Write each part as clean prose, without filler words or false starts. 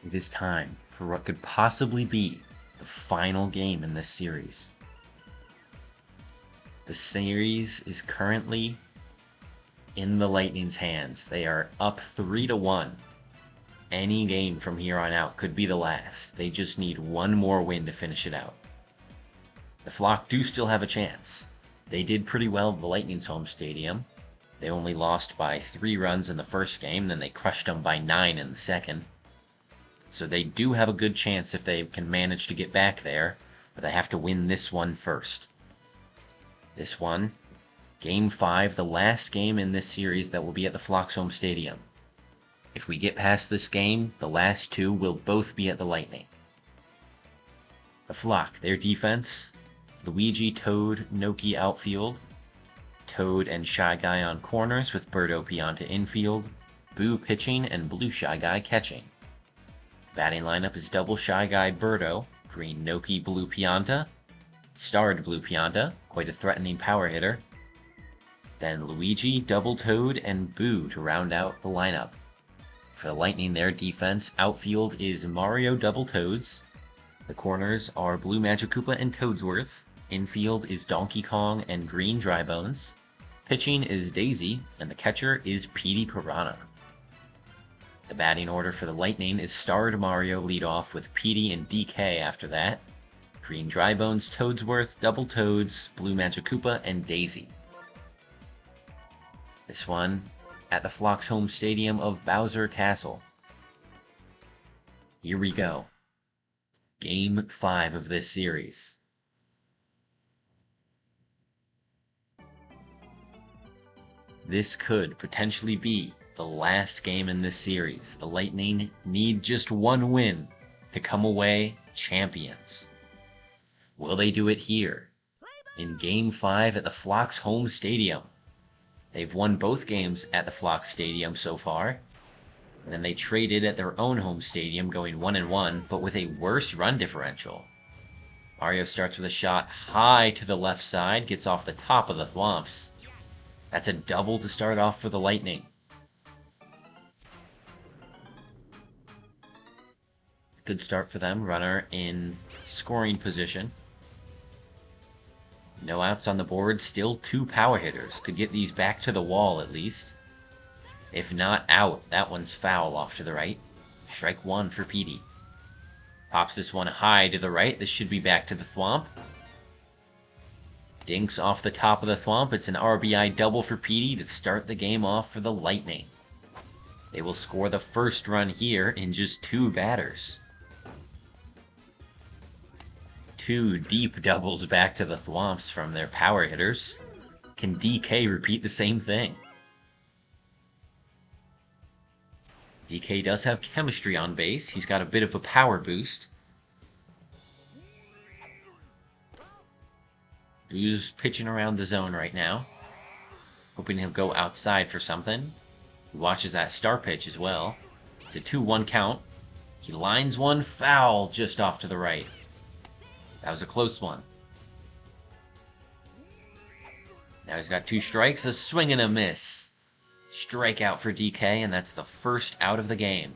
It is time for what could possibly be the final game in this series. The series is currently in the Lightning's hands. They are up 3-1. Any game from here on out could be the last. They just need one more win to finish it out. The Flock do still have a chance. They did pretty well at the Lightning's home stadium. They only lost by 3 runs in the first game, then they crushed them by 9 in the second. So they do have a good chance if they can manage to get back there, but they have to win this one first. This one, Game 5, the last game in this series that will be at the Flock's home stadium. If we get past this game, the last 2 will both be at the Lightning. The Flock, their defense, Luigi, Toad, Noki outfield, Toad and Shy Guy on corners with Birdo Pianta infield, Boo pitching and Blue Shy Guy catching. Batting lineup is double Shy Guy Birdo, green Noki Blue Pianta, starred Blue Pianta, quite a threatening power hitter. Then Luigi, double Toad, and Boo to round out the lineup. For the Lightning, their defense, outfield is Mario double Toads. The corners are Blue Magikoopa and Toadsworth. Infield is Donkey Kong and Green Drybones. Pitching is Daisy, and the catcher is Petey Piranha. The batting order for the Lightning is starred Mario leadoff with Petey and DK after that. Green Drybones, Toadsworth, Double Toads, Blue Magikoopa, and Daisy. This one at the Flock's home stadium of Bowser Castle. Here we go. Game 5 of this series. This could potentially be the last game in this series. The Lightning need just one win to come away champions. Will they do it here in Game 5 at the Flock's home stadium? They've won both games at the Flock Stadium so far. And then they traded at their own home stadium, going 1-1, but with a worse run differential. Mario starts with a shot high to the left side, gets off the top of the Thwomps. That's a double to start off for the Lightning. Good start for them. Runner in scoring position. No outs on the board. Still 2 power hitters. Could get these back to the wall at least. If not out, that one's foul off to the right. Strike 1 for Petey. Pops this one high to the right. This should be back to the Thwomp. Dinks off the top of the Thwomp. It's an RBI double for Petey to start the game off for the Lightning. They will score the first run here in just 2 batters. 2 deep doubles back to the Thwomps from their power hitters. Can DK repeat the same thing? DK does have chemistry on base. He's got a bit of a power boost. Boo's pitching around the zone right now. Hoping he'll go outside for something. He watches that star pitch as well. It's a 2-1 count. He lines one foul just off to the right. That was a close one. Now he's got 2 strikes, a swing and a miss. Strikeout for DK, and that's the first out of the game.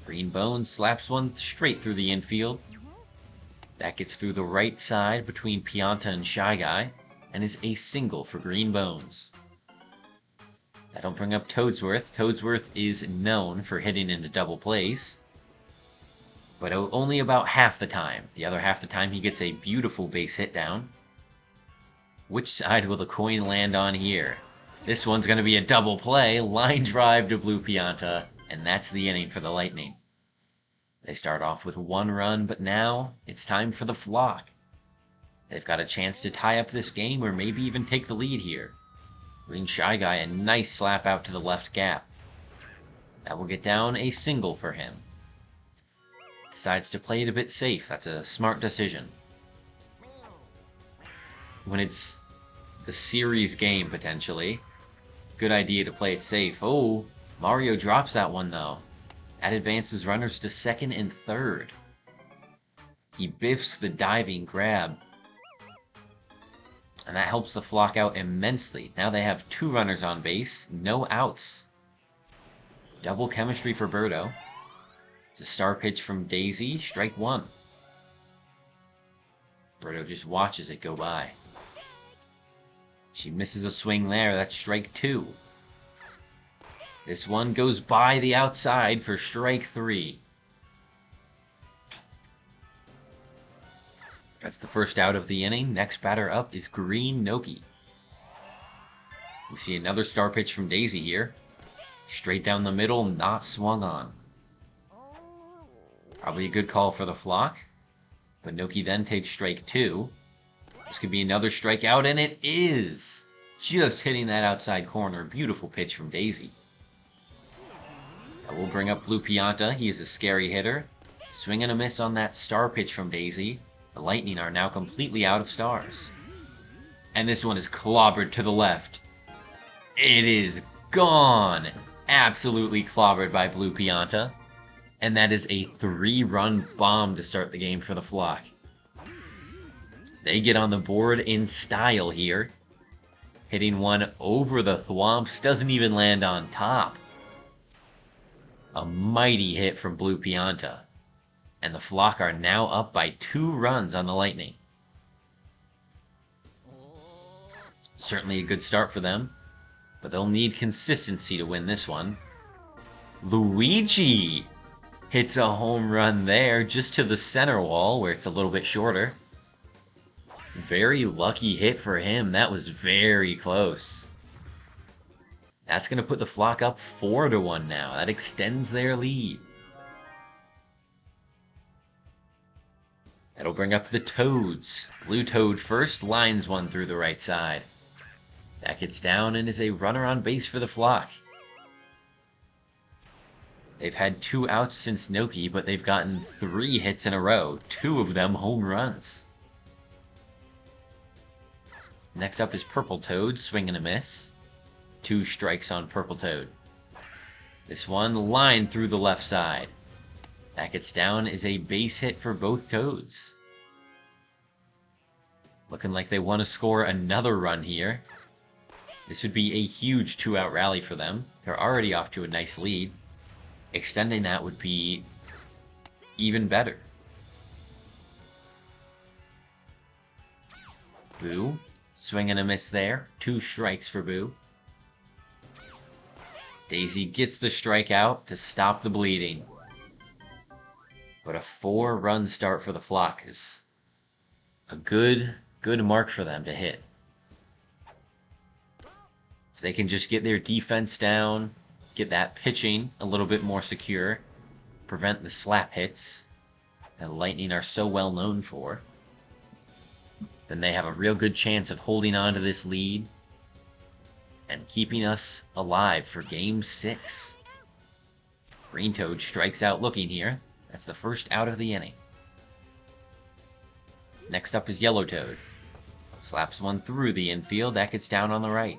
Green Bones slaps one straight through the infield. That gets through the right side between Pianta and Shy Guy, and is a single for Green Bones. That'll bring up Toadsworth. Toadsworth is known for hitting into double plays, but only about half the time. The other half the time he gets a beautiful base hit down. Which side will the coin land on here? This one's going to be a double play. Line drive to Blue Pianta, and that's the inning for the Lightning. They start off with 1 run, but now it's time for the Flock. They've got a chance to tie up this game or maybe even take the lead here. Green Shy Guy, a nice slap out to the left gap. That will get down a single for him. Decides to play it a bit safe. That's a smart decision. When it's the series game, potentially, good idea to play it safe. Oh, Mario drops that one, though. That advances runners to second and third. He biffs the diving grab. And that helps the Flock out immensely. Now they have 2 runners on base, no outs. Double chemistry for Birdo. It's a star pitch from Daisy. Strike one. Birdo just watches it go by. She misses a swing there. That's strike two. This one goes by the outside for strike three. That's the first out of the inning. Next batter up is Green Noki. We see another star pitch from Daisy here. Straight down the middle, not swung on. Probably a good call for the flock. But Noki then takes strike two. This could be another strikeout, and it is! Just hitting that outside corner. Beautiful pitch from Daisy. That will bring up Blue Pianta. He is a scary hitter. Swing and a miss on that star pitch from Daisy. The Lightning are now completely out of stars. And this one is clobbered to the left. It is gone! Absolutely clobbered by Blue Pianta. And that is a 3-run bomb to start the game for the flock. They get on the board in style here. Hitting one over the thwomps, doesn't even land on top. A mighty hit from Blue Pianta. And the flock are now up by 2 runs on the Lightning. Certainly a good start for them, but they'll need consistency to win this one. Luigi hits a home run there, just to the center wall, where it's a little bit shorter. Very lucky hit for him. That was very close. That's going to put the flock up 4-1 now. That extends their lead. That'll bring up the Toads. Blue Toad first, lines one through the right side. That gets down and is a runner on base for the flock. They've had 2 outs since Noki, but they've gotten 3 hits in a row. 2 of them home runs. Next up is Purple Toad, swing and a miss. 2 strikes on Purple Toad. This one lined through the left side. That gets down is a base hit for both Toads. Looking like they want to score another run here. This would be a huge 2-out rally for them. They're already off to a nice lead. Extending that would be even better. Boo. Swing and a miss there. 2 strikes for Boo. Daisy gets the strikeout to stop the bleeding. But a 4-run start for the flock is a good mark for them to hit. If they can just get their defense down, get that pitching a little bit more secure, prevent the slap hits that Lightning are so well known for, then they have a real good chance of holding on to this lead and keeping us alive for Game 6. Green Toad strikes out looking here. That's the first out of the inning. Next up is Yellow Toad. Slaps one through the infield. That gets down on the right.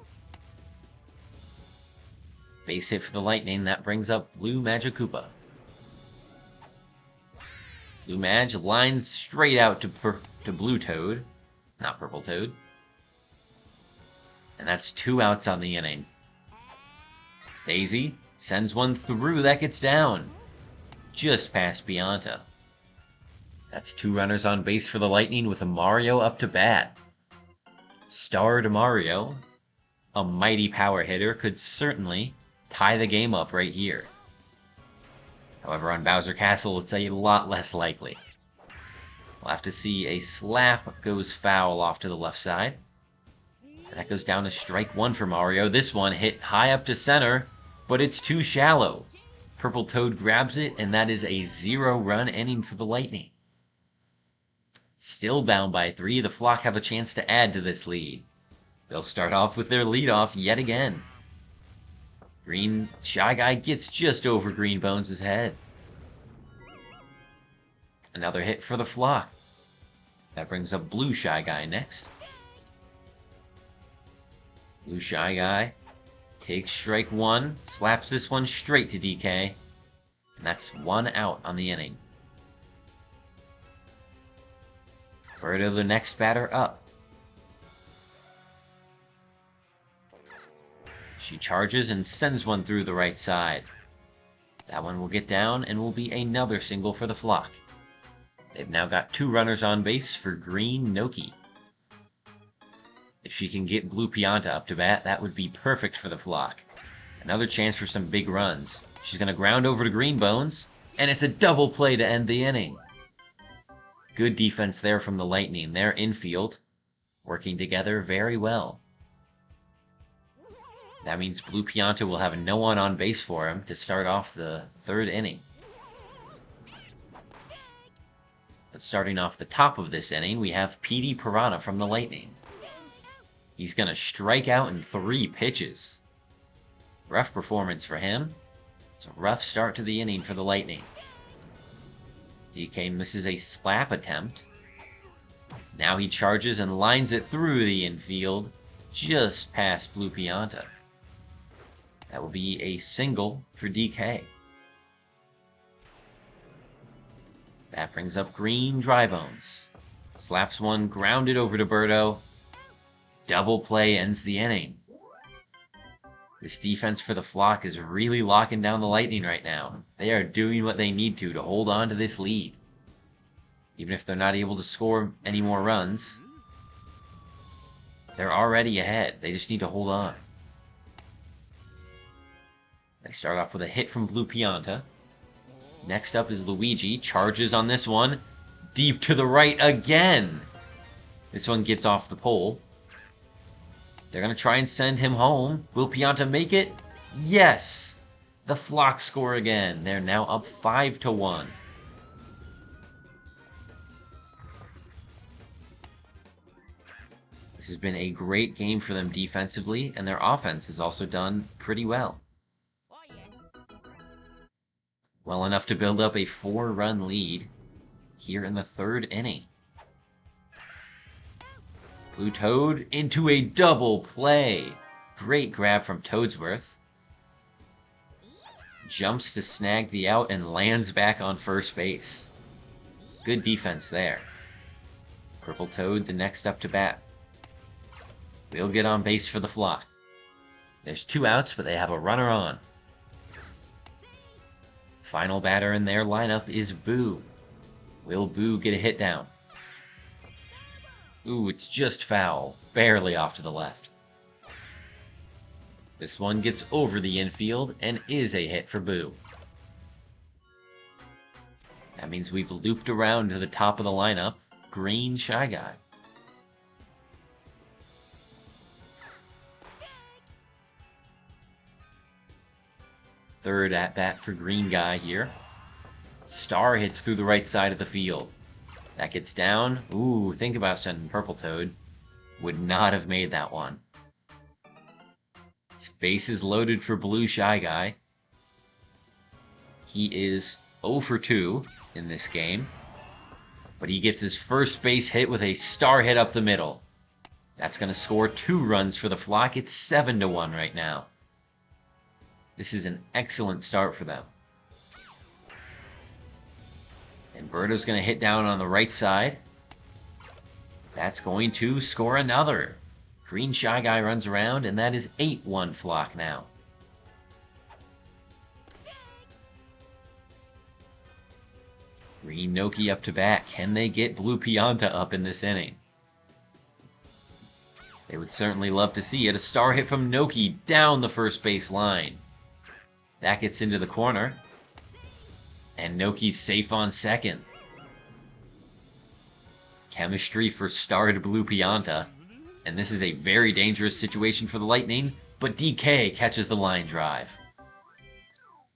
Base hit for the Lightning. That brings up Blue Magikoopa. Blue Mag lines straight out to Blue Toad. Not Purple Toad. And that's 2 outs on the inning. Daisy sends one through. That gets down. Just past Pianta. That's 2 runners on base for the Lightning with a Mario up to bat. Starred Mario, a mighty power hitter, could certainly tie the game up right here. However, on Bowser Castle, it's a lot less likely. We'll have to see a slap goes foul off to the left side. And that goes down to strike 1 for Mario. This one hit high up to center, but it's too shallow. Purple Toad grabs it, and that is a 0-run inning for the Lightning. Still down by 3, the flock have a chance to add to this lead. They'll start off with their leadoff yet again. Green Shy Guy gets just over Green Bones' head. Another hit for the flock. That brings up Blue Shy Guy next. Blue Shy Guy takes strike 1, slaps this one straight to DK, and that's 1 out on the inning. Birdo, the next batter up. She charges and sends one through the right side. That one will get down and will be another single for the flock. They've now got 2 runners on base for green Noki. If she can get blue Pianta up to bat, that would be perfect for the flock. Another chance for some big runs. She's going to ground over to green Bones, and it's a double play to end the inning. Good defense there from the Lightning. Their infield working together very well. That means blue Pianta will have no one on base for him to start off the 3rd inning. But starting off the top of this inning, we have Petey Piranha from the Lightning. He's going to strike out in 3 pitches. Rough performance for him. It's a rough start to the inning for the Lightning. DK misses a slap attempt. Now he charges and lines it through the infield, just past blue Pianta. That will be a single for DK. That brings up green Drybones. Slaps one, grounded over to Birdo. Double play ends the inning. This defense for the flock is really locking down the Lightning right now. They are doing what they need to hold on to this lead. Even if they're not able to score any more runs, they're already ahead. They just need to hold on. They start off with a hit from blue Pianta. Next up is Luigi. Charges on this one. Deep to the right again. This one gets off the pole. They're going to try and send him home. Will Pianta make it? Yes! The flock score again. They're now up 5-1. This has been a great game for them defensively, and their offense has also done pretty well. Well enough to build up a 4-run lead here in the 3rd inning. Blue Toad into a double play. Great grab from Toadsworth. Jumps to snag the out and lands back on first base. Good defense there. Purple Toad the next up to bat. We'll get on base for the flock. There's 2 outs, but they have a runner on. Final batter in their lineup is Boo. Will Boo get a hit down? Ooh, it's just foul. Barely off to the left. This one gets over the infield and is a hit for Boo. That means we've looped around to the top of the lineup. Green Shy Guy. Third at-bat for Green Guy here. Star hits through the right side of the field. That gets down. Ooh, think about sending Purple Toad. Would not have made that one. His base is loaded for Blue Shy Guy. He is 0 for 2 in this game. But he gets his first base hit with a star hit up the middle. That's going to score 2 runs for the flock. It's 7-1 right now. This is an excellent start for them. And Birdo's going to hit down on the right side. That's going to score another. Green Shy Guy runs around, and that is 8-1 flock now. Green Noki up to bat. Can they get Blue Pianta up in this inning? They would certainly love to see it. A star hit from Noki down the first base line. That gets into the corner. And Noki's safe on second. Chemistry for starred Blue Pianta. And this is a very dangerous situation for the Lightning, but DK catches the line drive.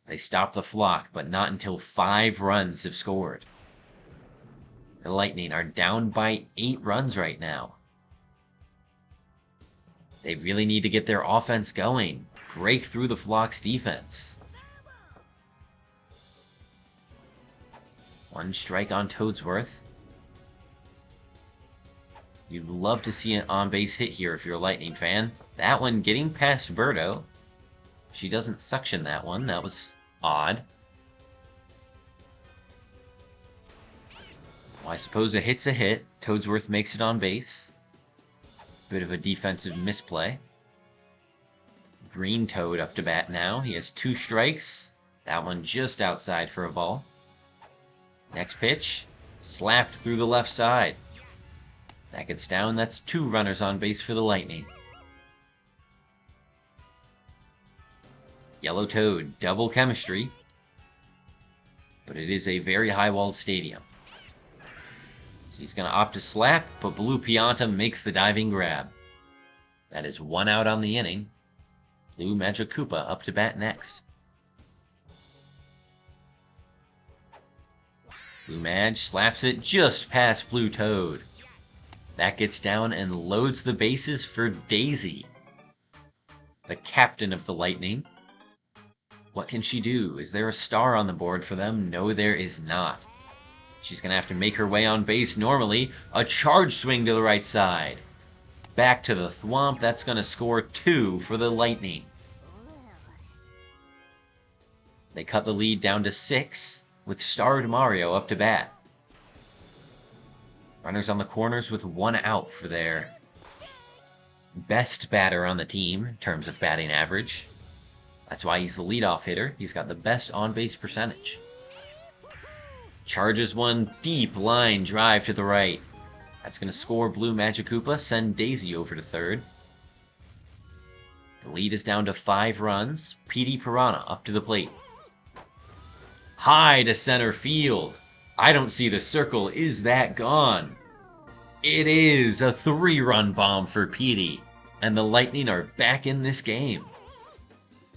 They stop the flock, but not until 5 runs have scored. The Lightning are down by 8 runs right now. They really need to get their offense going. Break through the flock's defense. 1 strike on Toadsworth. You'd love to see an on-base hit here if you're a Lightning fan. That one getting past Birdo. She doesn't suction that one. That was odd. Well, I suppose a hit's a hit. Toadsworth makes it on base. Bit of a defensive misplay. Green Toad up to bat now. He has 2 strikes. That one just outside for a ball. Next pitch, slapped through the left side. That gets down. That's 2 runners on base for the Lightning. Yellow Toad, double chemistry. But it is a very high-walled stadium. So he's going to opt to slap, but Blue Pianta makes the diving grab. That is 1 out on the inning. Blue Magikoopa up to bat next. Blue Mag slaps it just past Blue Toad. That gets down and loads the bases for Daisy, the captain of the Lightning. What can she do? Is there a star on the board for them? No, there is not. She's going to have to make her way on base normally. A charge swing to the right side. Back to the thwomp. That's going to score 2 for the Lightning. They cut the lead down to 6 with starred Mario up to bat. Runners on the corners with 1 out for their best batter on the team in terms of batting average. That's why he's the leadoff hitter. He's got the best on-base percentage. Charges one deep line drive to the right. That's going to score Blue Magikoopa, send Daisy over to third. The lead is down to 5 runs. Petey Piranha up to the plate. High to center field. I don't see the circle. Is that gone? It is a 3-run bomb for Petey. And the Lightning are back in this game.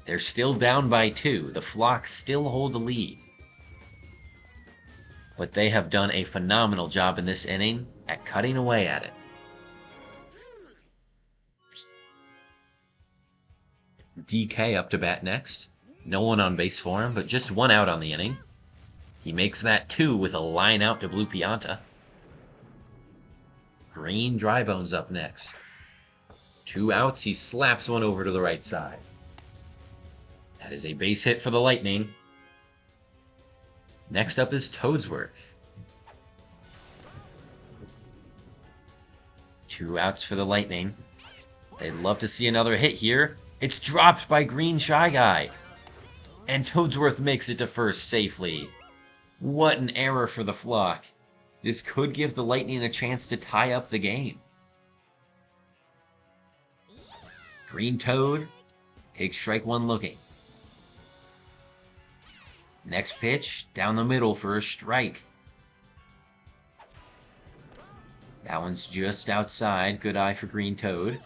They're still down by 2. The Flock still hold the lead. But they have done a phenomenal job in this inning at cutting away at it. DK up to bat next. No one on base for him, but just 1 out on the inning. He makes that 2 with a line out to Blue Pianta. Green Drybones up next. 2 outs, he slaps one over to the right side. That is a base hit for the Lightning. Next up is Toadsworth. 2 outs for the Lightning. They'd love to see another hit here. It's dropped by Green Shy Guy. And Toadsworth makes it to first safely. What an error for the Flock. This could give the Lightning a chance to tie up the game. Green Toad takes strike 1 looking. Next pitch, down the middle for a strike. That one's just outside. Good eye for Green Toad.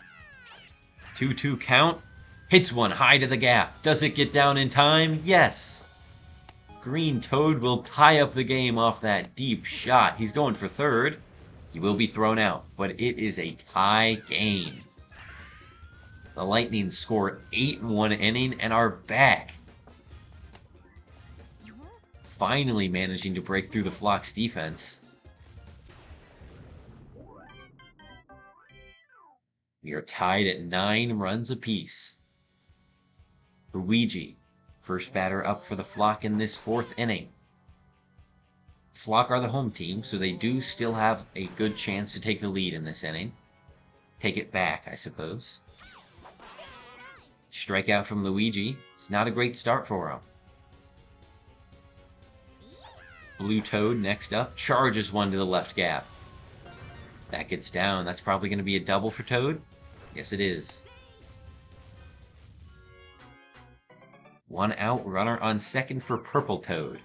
2-2 count. Hits one high to the gap. Does it get down in time? Yes. Green Toad will tie up the game off that deep shot. He's going for third. He will be thrown out, but it is a tie game. The Lightning score 8 in 1 inning and are back. Finally managing to break through the Flock's defense. We are tied at 9 runs apiece. Luigi, first batter up for the Flock in this 4th inning. Flock are the home team, so they do still have a good chance to take the lead in this inning. Take it back, I suppose. Strikeout from Luigi. It's not a great start for him. Blue Toad next up. Charges one to the left gap. That gets down. That's probably going to be a double for Toad. Yes, it is. 1 out, runner on second for Purple Toad.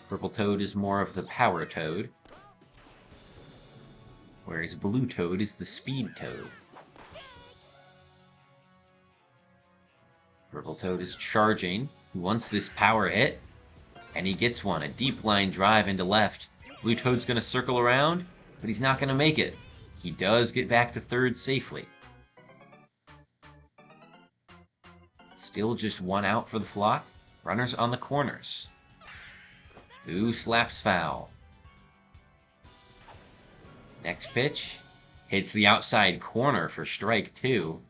Purple Toad is more of the power Toad, whereas Blue Toad is the speed Toad. Purple Toad is charging. He wants this power hit, and he gets one. A deep line drive into left. Blue Toad's going to circle around, but he's not going to make it. He does get back to third safely. Still just 1 out for the Flock. Runners on the corners. Ooh, slaps foul. Next pitch. Hits the outside corner for strike 2.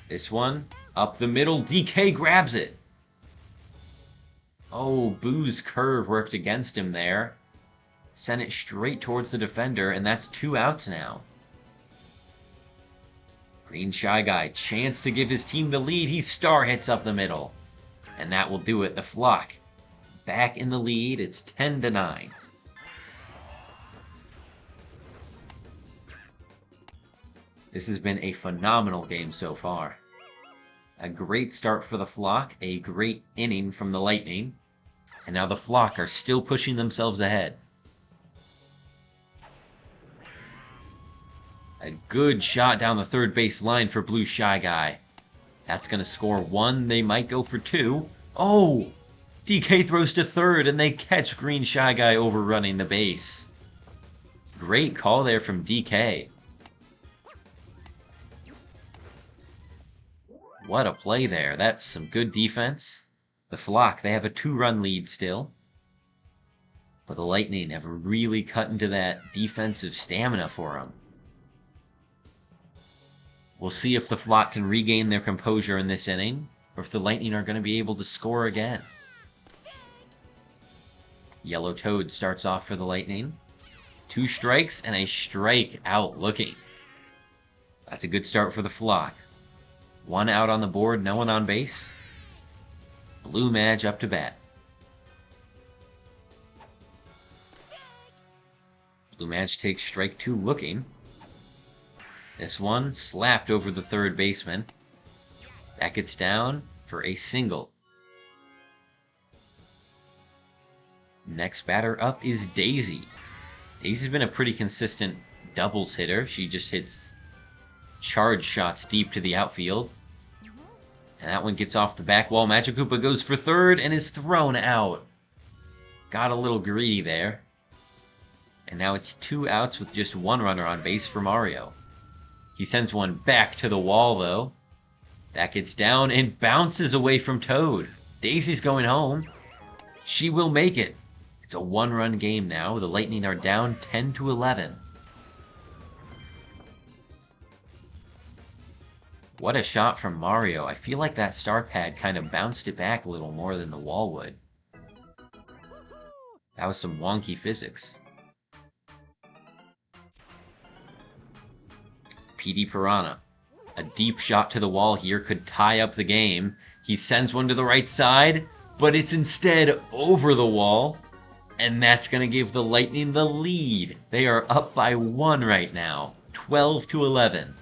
This one, up the middle. DK grabs it. Oh, Boo's curve worked against him there. Sent it straight towards the defender, and that's 2 outs now. Green Shy Guy, chance to give his team the lead. He star hits up the middle. And that will do it. The Flock back in the lead. It's 10-9. This has been a phenomenal game so far. A great start for the Flock, a great inning from the Lightning, and now the Flock are still pushing themselves ahead. A good shot down the third base line for Blue Shy Guy. That's going to score one. They might go for two. Oh! DK throws to third, and they catch Green Shy Guy overrunning the base. Great call there from DK. What a play there. That's some good defense. The Flock, they have a 2-run lead still. But the Lightning have really cut into that defensive stamina for them. We'll see if the Flock can regain their composure in this inning, or if the Lightning are going to be able to score again. Yellow Toad starts off for the Lightning. 2 strikes and a strike out looking. That's a good start for the Flock. 1 out on the board, no one on base. Blue Madge up to bat. Blue Madge takes strike 2 looking. This one slapped over the third baseman. That gets down for a single. Next batter up is Daisy. Daisy's been a pretty consistent doubles hitter. She just hits charge shots deep to the outfield. And that one gets off the back wall. Magikoopa goes for third and is thrown out. Got a little greedy there. And now it's 2 outs with just 1 runner on base for Mario. He sends one back to the wall, though. That gets down and bounces away from Toad. Daisy's going home. She will make it. It's a 1-run game now. The Lightning are down 10-11. What a shot from Mario. I feel like that star pad kind of bounced it back a little more than the wall would. That was some wonky physics. PD Piranha. A deep shot to the wall here could tie up the game. He sends one to the right side, but it's instead over the wall. And that's going to give the Lightning the lead. They are up by 1 right now. 12-11.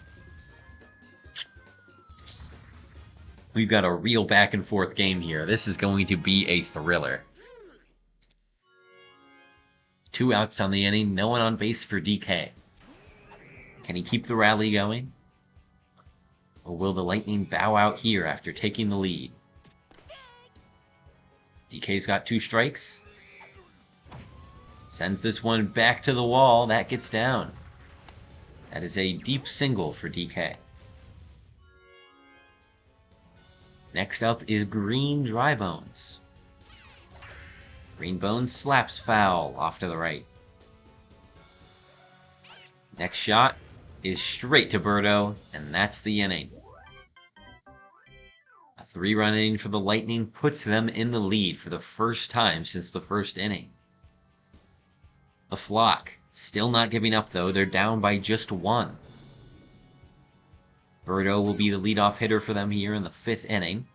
We've got a real back and forth game here. This is going to be a thriller. 2 outs on the inning, no one on base for DK. Can he keep the rally going? Or will the Lightning bow out here after taking the lead? DK's got 2 strikes. Sends this one back to the wall. That gets down. That is a deep single for DK. Next up is Green Drybones. Green Bones slaps foul off to the right. Next shot is straight to Birdo, and that's the inning. A 3-run inning for the Lightning puts them in the lead for the first time since the first inning. The Flock, still not giving up though, they're down by just 1. Birdo will be the leadoff hitter for them here in the 5th inning.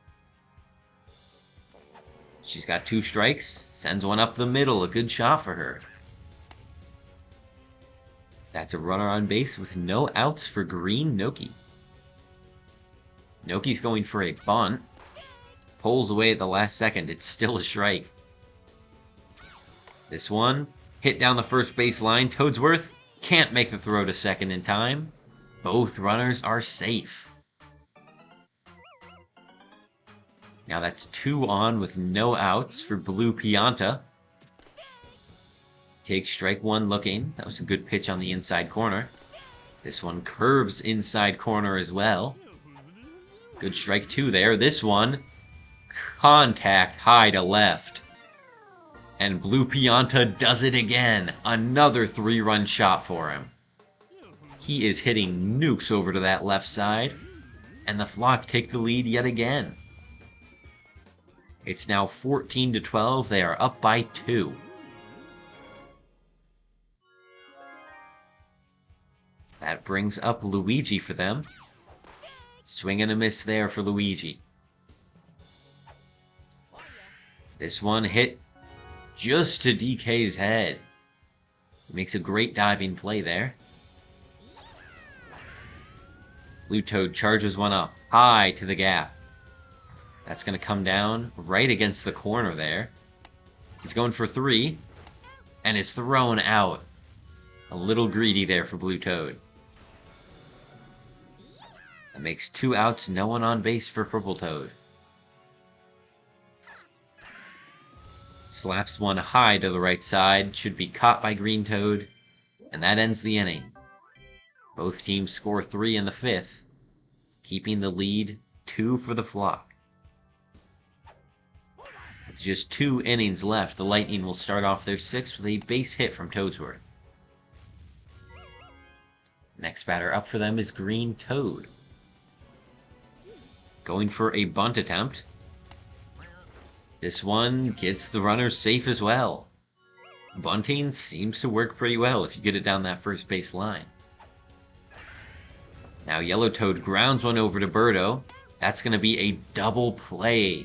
She's got 2 strikes, sends one up the middle, a good shot for her. That's a runner on base with no outs for Green Noki. Noki's going for a bunt. Pulls away at the last second, it's still a strike. This one, hit down the first base line. Toadsworth can't make the throw to second in time. Both runners are safe. Now that's 2 on with no outs for Blue Pianta. Takes strike 1 looking. That was a good pitch on the inside corner. This one curves inside corner as well. Good strike 2 there. This one, contact high to left. And Blue Pianta does it again. Another 3-run shot for him. He is hitting nukes over to that left side. And the Flock take the lead yet again. It's now 14-12. They are up by 2. That brings up Luigi for them. Swing and a miss there for Luigi. This one hit just to DK's head. He makes a great diving play there. Blue Toad charges one up, high to the gap. That's going to come down right against the corner there. He's going for 3, and is thrown out. A little greedy there for Blue Toad. That makes 2 outs, no one on base for Purple Toad. Slaps one high to the right side, should be caught by Green Toad, and that ends the inning. Both teams score 3 in the 5th, keeping the lead 2 for the Flock. With just 2 innings left, the Lightning will start off their 6th with a base hit from Toadsworth. Next batter up for them is Green Toad. Going for a bunt attempt. This one gets the runners safe as well. Bunting seems to work pretty well if you get it down that first base line. Now Yellow Toad grounds one over to Birdo. That's going to be a double play.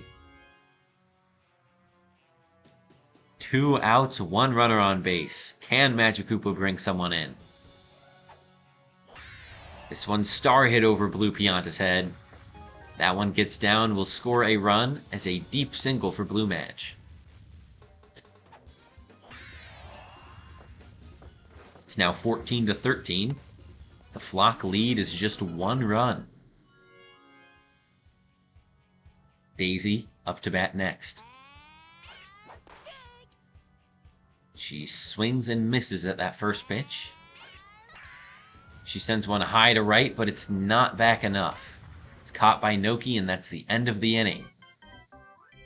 2 outs, 1 runner on base. Can Magikoopa bring someone in? This one star hit over Blue Pianta's head. That one gets down, will score a run as a deep single for Blue Mag. It's now 14-13. The Flock lead is just 1 run. Daisy up to bat next. She swings and misses at that first pitch. She sends one high to right, but it's not back enough. It's caught by Noki, and that's the end of the inning.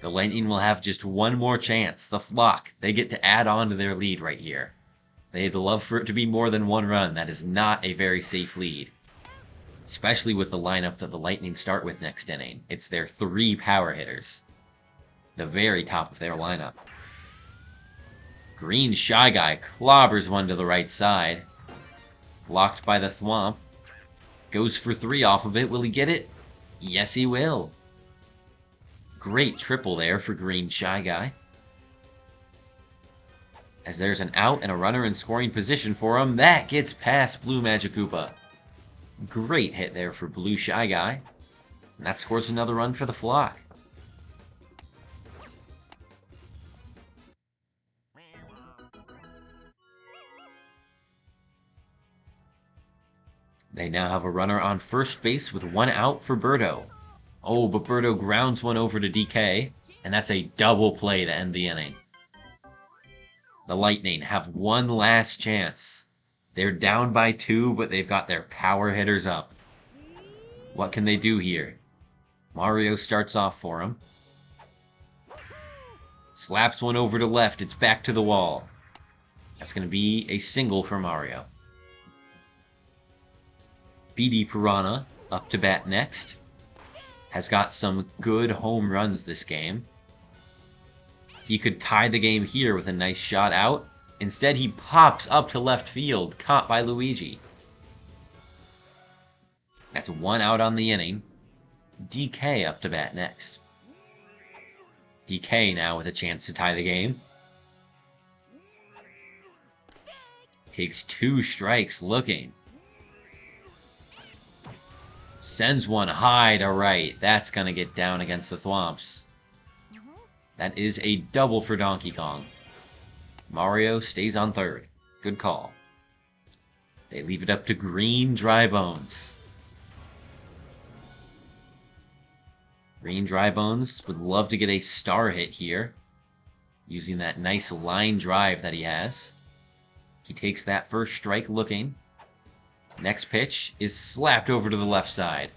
The Lightning will have just 1 more chance. The Flock, they get to add on to their lead right here. They'd love for it to be more than 1 run. That is not a very safe lead. Especially with the lineup that the Lightning start with next inning. It's their 3 power hitters. The very top of their lineup. Green Shy Guy clobbers one to the right side. Blocked by the Thwomp. Goes for 3 off of it. Will he get it? Yes, he will. Great triple there for Green Shy Guy. As there's an out and a runner in scoring position for him, that gets past Blue Magikoopa. Great hit there for Blue Shy Guy. And that scores another run for the Flock. They now have a runner on first base with 1 out for Birdo. Oh, but Birdo grounds one over to DK, and that's a double play to end the inning. The Lightning have 1 last chance. They're down by 2, but they've got their power hitters up. What can they do here? Mario starts off for him. Slaps one over to left. It's back to the wall. That's going to be a single for Mario. BD Piranha up to bat next. Has got some good home runs this game. He could tie the game here with a nice shot out. Instead, he pops up to left field, caught by Luigi. That's 1 out on the inning. DK up to bat next. DK now with a chance to tie the game. Takes 2 strikes looking. Sends one high to right. That's going to get down against the Thwomps. That is a double for Donkey Kong. Mario stays on third. Good call. They leave it up to Green Dry Bones. Green Dry Bones would love to get a star hit here, using that nice line drive that he has. He takes that first strike looking. Next pitch is slapped over to the left side.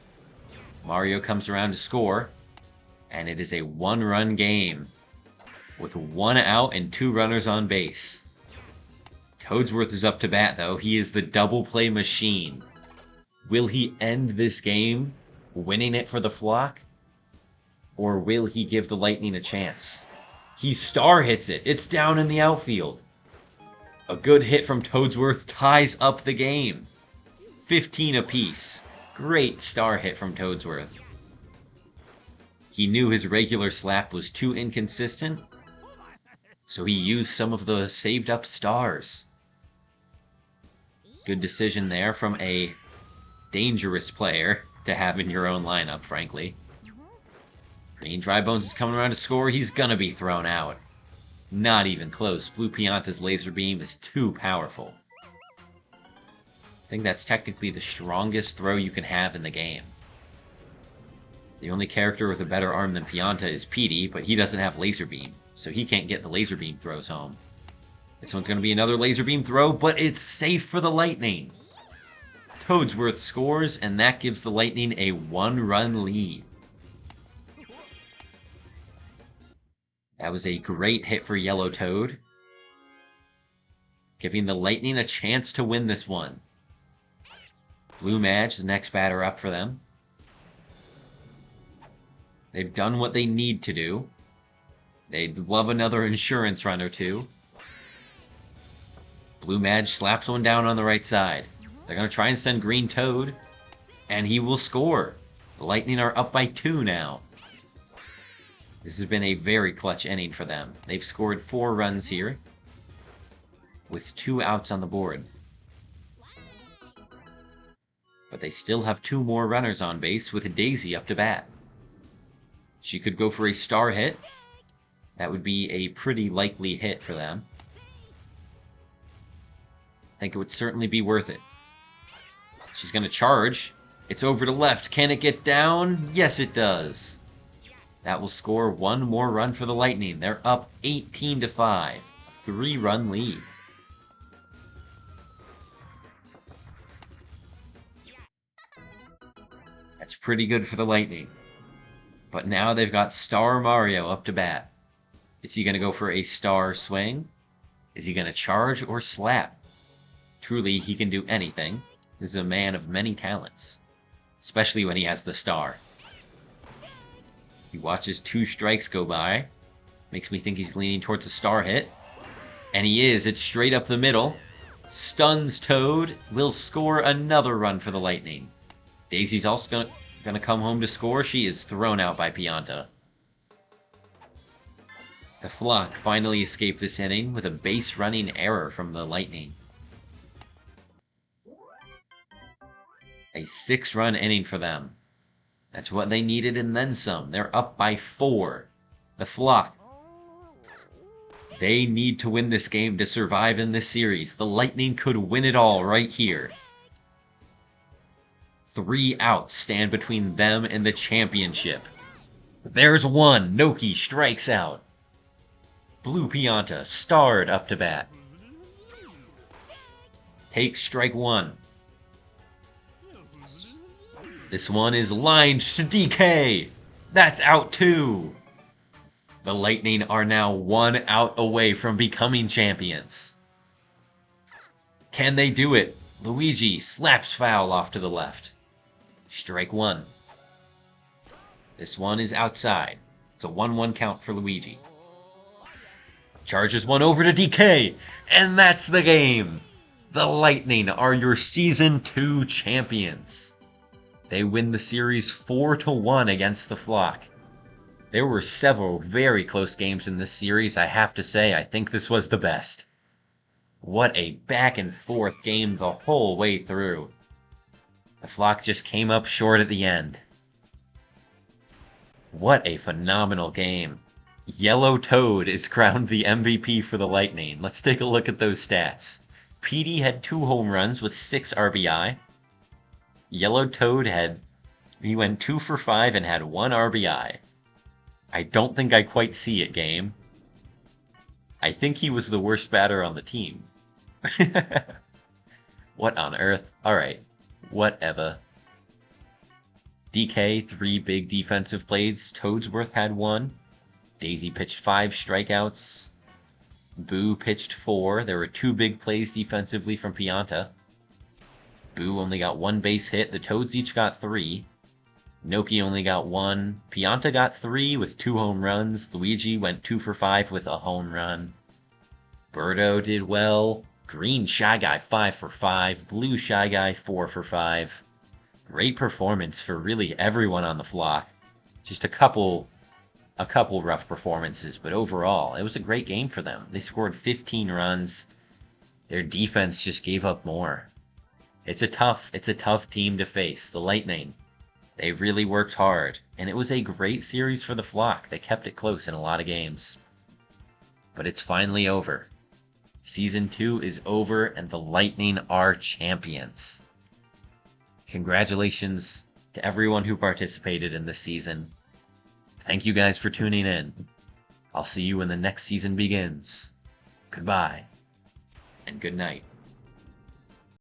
Mario comes around to score, and it is a 1-run game with 1 out and 2 runners on base. Toadsworth is up to bat, though. He is the double play machine. Will he end this game winning it for the Flock? Or will he give the Lightning a chance? He star hits it. It's down in the outfield. A good hit from Toadsworth ties up the game. 15 apiece. Great star hit from Toadsworth. He knew his regular slap was too inconsistent, So he used some of the saved up stars. Good decision there from a dangerous player to have in your own lineup, frankly. Green Dry Bones is coming around to score. He's gonna be thrown out. Not even close. Blue Pianta's laser beam is too powerful. I think that's technically the strongest throw you can have in the game. The only character with a better arm than Pianta is Petey, but he doesn't have laser beam, so he can't get the laser beam throws home. This one's going to be another laser beam throw, but it's safe for the Lightning. Toadsworth scores, and that gives the Lightning a 1-run lead. That was a great hit for Yellow Toad, giving the Lightning a chance to win this one. Blue Madge, the next batter up for them. They've done what they need to do. They'd love another insurance run or two. Blue Madge slaps one down on the right side. They're going to try and send Green Toad, and he will score. The Lightning are up by 2 now. This has been a very clutch inning for them. They've scored 4 runs here, with 2 outs on the board. But they still have 2 more runners on base with Daisy up to bat. She could go for a star hit. That would be a pretty likely hit for them. I think it would certainly be worth it. She's going to charge. It's over to left. Can it get down? Yes, it does. That will score 1 more run for the Lightning. They're up 18-5. A 3-run lead. That's pretty good for the Lightning. But now they've got Star Mario up to bat. Is he going to go for a star swing? Is he going to charge or slap? Truly, he can do anything. This is a man of many talents, especially when he has the star. He watches 2 strikes go by. Makes me think he's leaning towards a star hit. And he is. It's straight up the middle. Stuns Toad. Will score another run for the Lightning. Daisy's also going to come home to score. She is thrown out by Pianta. The Flock finally escaped this inning with a base running error from the Lightning. A 6-run inning for them. That's what they needed and then some. They're up by 4. The Flock. They need to win this game to survive in this series. The Lightning could win it all right here. 3 outs stand between them and the championship. There's one. Noki strikes out. Blue Pianta starred up to bat. Takes strike 1. This one is lined to DK. That's out 2. The Lightning are now 1 out away from becoming champions. Can they do it? Luigi slaps foul off to the left. Strike 1. This one is outside. It's a 1-1 count for Luigi. Charges one over to DK, and that's the game. The Lightning are your Season 2 champions. They win the series 4-1 against the Flock. There were several very close games in this series. I have to say, I think this was the best. What a back and forth game the whole way through. The Flock just came up short at the end. What a phenomenal game. Yellow Toad is crowned the MVP for the Lightning. Let's take a look at those stats. Petey had 2 home runs with 6 RBI. Yellow Toad he went 2 for 5 and had 1 RBI. I don't think I quite see it, game. I think he was the worst batter on the team. What on earth? Alright, whatever. DK, 3 big defensive plays. Toadsworth had 1. Daisy pitched 5 strikeouts. Boo pitched 4. There were 2 big plays defensively from Pianta. Boo only got 1 base hit. The Toads each got 3. Noki only got 1. Pianta got 3 with 2 home runs. Luigi went 2 for 5 with a home run. Birdo did well. Green Shy Guy 5 for 5. Blue Shy Guy 4 for 5. Great performance for really everyone on the Flock. Just a couple a couple rough performances, but overall, it was a great game for them. They scored 15 runs. Their defense just gave up more. It's a tough team to face, the Lightning. They really worked hard, and it was a great series for the Flock. They kept it close in a lot of games. But it's finally over. Season 2 is over, and the Lightning are champions. Congratulations to everyone who participated in this season. Thank you guys for tuning in. I'll see you when the next season begins. Goodbye, and good night.